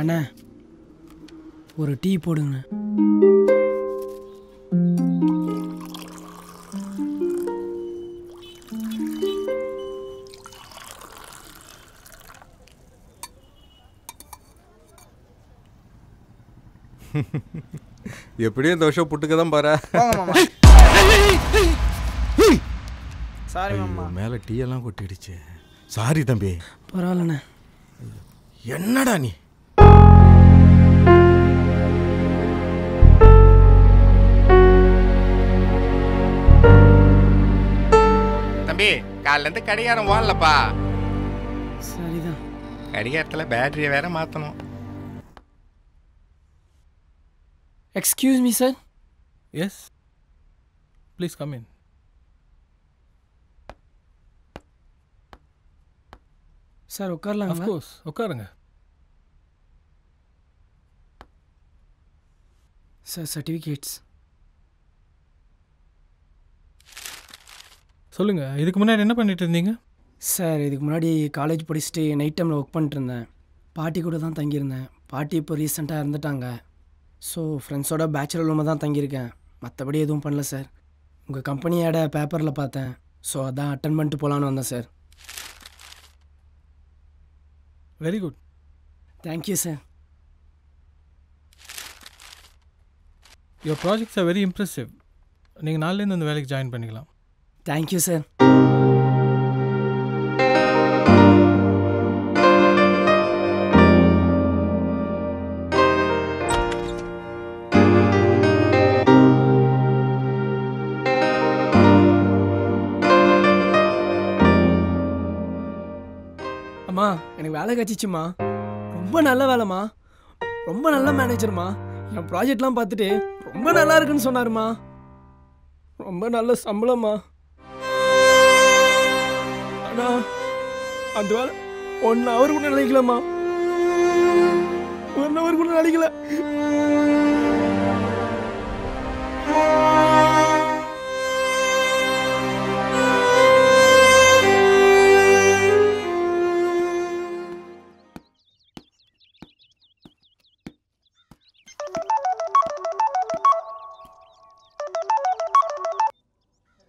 அண்ணா ஒரு டீ போடுங்க. எப்படியும் இந்த வருஷம் புட்டுக்க தான் பாரு. சாரி மாமா. மேலே டீ எல்லாம் கொட்டிடுச்சு. சாரி தம்பி. பரவாயில்லண்ணே. என்னடா நீ? தம்பி காலிலேருந்து கடிகாரம் வாழலப்பா. சரிதான். கடிகாரத்தில் பேட்டரியை வேற மாற்றணும். Excuse me sir. Yes please come in. Sir உட்காரலாங்களா? ஆஃப் கோர்ஸ் உட்காருங்க. Sir certificates. சொல்லுங்கள், இதுக்கு முன்னாடி என்ன பண்ணிட்டு இருந்தீங்க? சார் இதுக்கு முன்னாடி காலேஜ் படிச்சுட்டு நைட் டைமில் ஒர்க் பண்ணிட்டுருந்தேன். பாட்டி கூட தான் தங்கியிருந்தேன். பாட்டி இப்போ ரீசெண்டாக இறந்துட்டாங்க. ஸோ ஃப்ரெண்ட்ஸோட பேச்சுலர் ரூமில் தான் தங்கியிருக்கேன். மற்றபடி எதுவும் பண்ணல சார். உங்கள் கம்பெனியோட பேப்பரில் பார்த்தேன். ஸோ அதான் அட்டன் பண்ணிட்டு போகலான்னு வந்தேன் sir. Very good. Thank you sir. Your projects are very impressive. நீங்கள் நாளிலேருந்து இந்த வேலைக்கு ஜாயின் பண்ணிக்கலாம். Thank you sir. அம்மா எனக்கு வேலை கிடச்சிச்சுமா. ரொம்ப நல்ல வேலைம்மா. ரொம்ப நல்ல மேனேஜர்மா. என் ப்ராஜெக்ட்லாம் பார்த்துட்டு ரொம்ப நல்லா இருக்குன்னு சொன்னாருமா. ரொம்ப நல்ல சம்பளம்மா. ஆனால் அந்த வேலை 1 ஹவர் கூட நினைக்கலம்மா. 1 ஹவர் கூட நினைக்கல.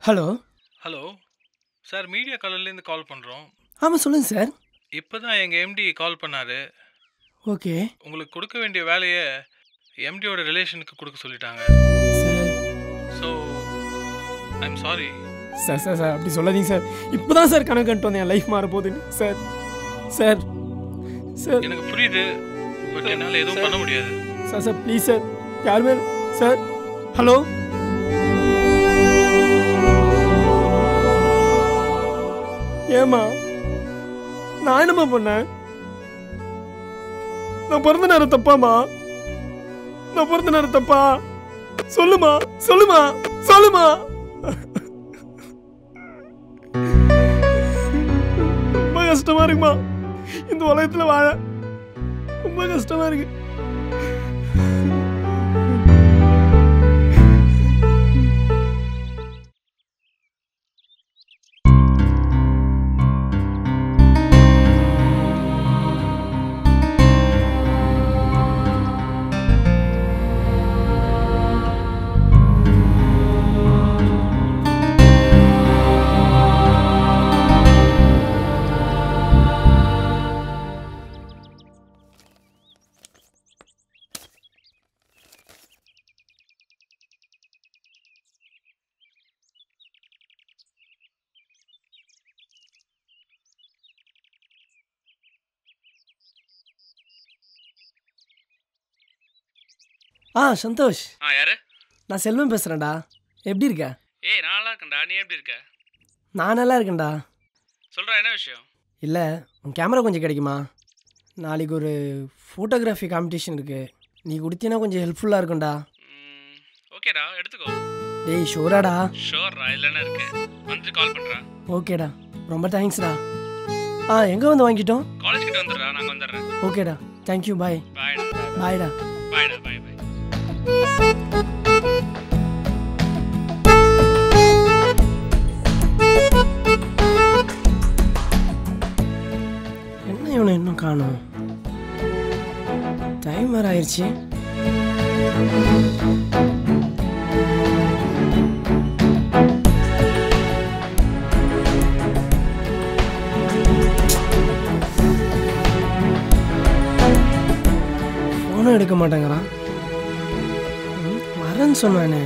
ஹலோ. ஹலோ சார், மீடியா காலேஜ்லேருந்து கால் பண்ணுறோம். ஆமாம் சொல்லுங்கள் சார். இப்போ தான் எங்கள் எம்டி கால் பண்ணார். ஓகே. உங்களுக்கு கொடுக்க வேண்டிய வேலையை எம்டியோட ரிலேஷனுக்கு கொடுக்க சொல்லிட்டாங்க. Sir so I'm sorry. Sir sir sir அப்படி சொல்லாதீங்க சார். இப்போ தான் சார் கணக்கு கண்டு வந்தேன். என் லைஃப் மாற போகுதுன்னு சார். சார் சார் எனக்கு புரியுது, பட் என்னால் எதுவும் பண்ண முடியாது. Sir sir please sir. யாருமே சார். ஹலோ. ஏம்மா நான் என்னம்மா பண்ணேன்? நான் பிறந்த நேரம் தப்பாம்மா? நான் பிறந்த நேரம் தப்பா? சொல்லுமா சொல்லுமா சொல்லுமா. ரொம்ப கஷ்டமா இருக்குமா இந்த உலகத்துல வாழ. ரொம்ப கஷ்டமா இருக்கு. சந்தோஷ். யாரு? நான் செல்வம் பேசுகிறேன்டா. எப்படி இருக்க? நான் நல்லா இருக்கேன்டா. நீ எப்படி இருக்க? நான் நல்லா இருக்கேன்டா. சொல்கிறா, என்ன விஷயம்? இல்லை உன் கேமரா கொஞ்சம் கிடைக்குமா? நாளைக்கு ஒரு ஃபோட்டோகிராஃபி காம்படிஷன் இருக்குது. நீ கொடுத்தீங்கன்னா கொஞ்சம் ஹெல்ப்ஃபுல்லாக இருக்கும்டா. ஓகேடா, எடுத்துக்கோ. டேய் ஷோராடா? ஷோர்ரா, இல்லைன்னா இருக்கு. வந்து கால் பண்ணுறேன். ஓகேடா, ரொம்ப தேங்க்ஸ்டா. எங்கே வந்து வாங்கிட்டோம்? காலேஜ் கிட்ட வந்துடுறா, நாங்கள் வந்துடுறேன். ஓகேடா, தேங்க்யூ, பாய். பாய்டா. பாய்டா. பாய்டா, பாய் பாய். என்ன இவனை இன்னும் காணோம்? டைம் வேறு ஆயிடுச்சு. ஃபோனும் எடுக்க மாட்டேங்கிறான். வரேன்னு சொன்னானே.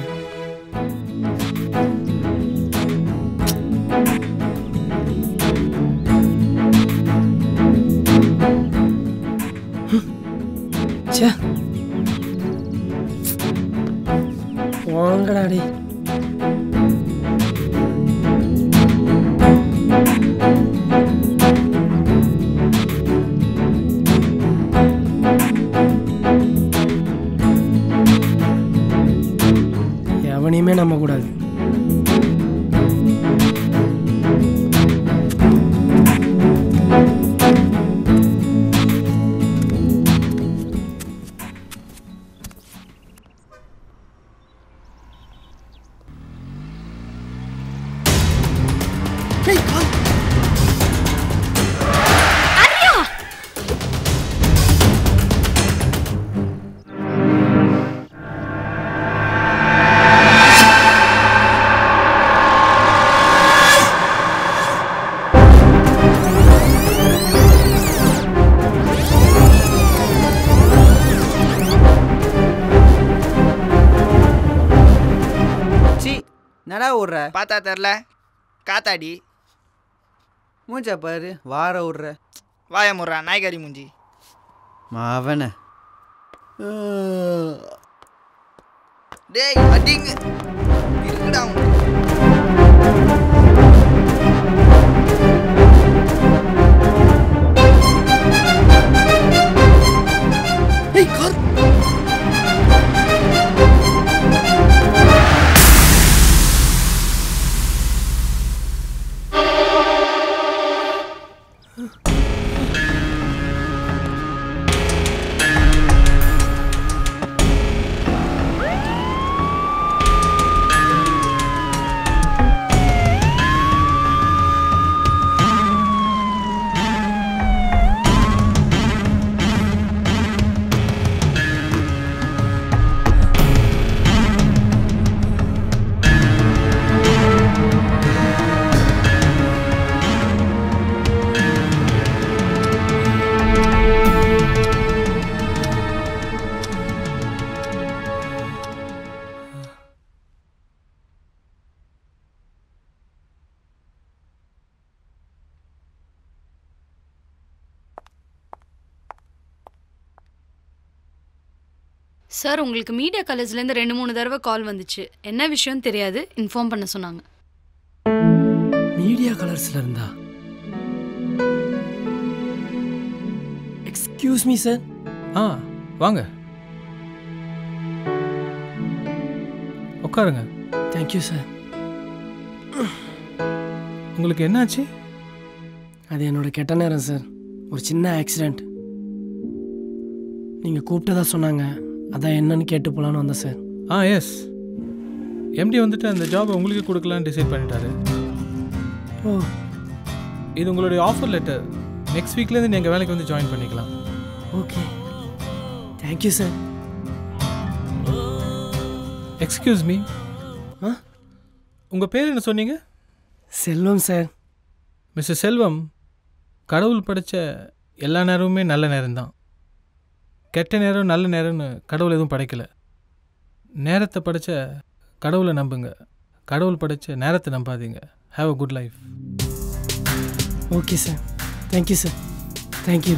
ச்சே, வாங்கடாடி. எவனையுமே நம்பக்கூடாது. நடா விட்ற பார்த்தா தெரில, காத்தாடி மூஞ்ச பாரு, வார விட்ற வாய முறா நாய்கறி மூஞ்சி. மாவன டேய் அடிங்க இருக்குடா உனக்கு. ஏய் கார். சார், உங்களுக்கு மீடியா காலேஜ்லேருந்து 2-3 தடவை கால் வந்துச்சு. என்ன விஷயம் தெரியாது, இன்ஃபார்ம் பண்ண சொன்னாங்க. மீடியா கலர்ஸ்ல இருந்தா? Excuse me sir. வாங்க உட்காருங்க. Thank you sir. உங்களுக்கு என்னாச்சு? அது என்னோட கெட்ட நேரம் சார். ஒரு சின்ன ஆக்சிடெண்ட். நீங்கள் கூப்பிட்டதா சொன்னாங்க, அதான் என்னன்னு கேட்டு போகலான்னு வந்தேன் சார். எஸ், எம்டி வந்துட்டு அந்த ஜாபை உங்களுக்கு கொடுக்கலான்னு டிசைட் பண்ணிட்டாரு. ஓ, இது உங்களுடைய ஆஃபர் லெட்டர். நெக்ஸ்ட் வீக்லேருந்து நீங்கள் வேலைக்கு வந்து ஜாயின் பண்ணிக்கலாம். Okay, thank you sir. Excuse me, உங்கள் பேர் என்ன சொன்னீங்க? செல்வம் சார். மிஸ்டர் செல்வம், கடவுள் படைத்த எல்லா நேரமுமே நல்ல நேரம்தான். கெட்ட நேரம் நல்ல நேரம்னு கடவுள் எதுவும் படைக்கலை. நேரத்தை படைத்த கடவுளை நம்புங்க, கடவுள் படைத்த நேரத்தை நம்பாதீங்க. Have a good life. Okay sir, thank you sir, thank you.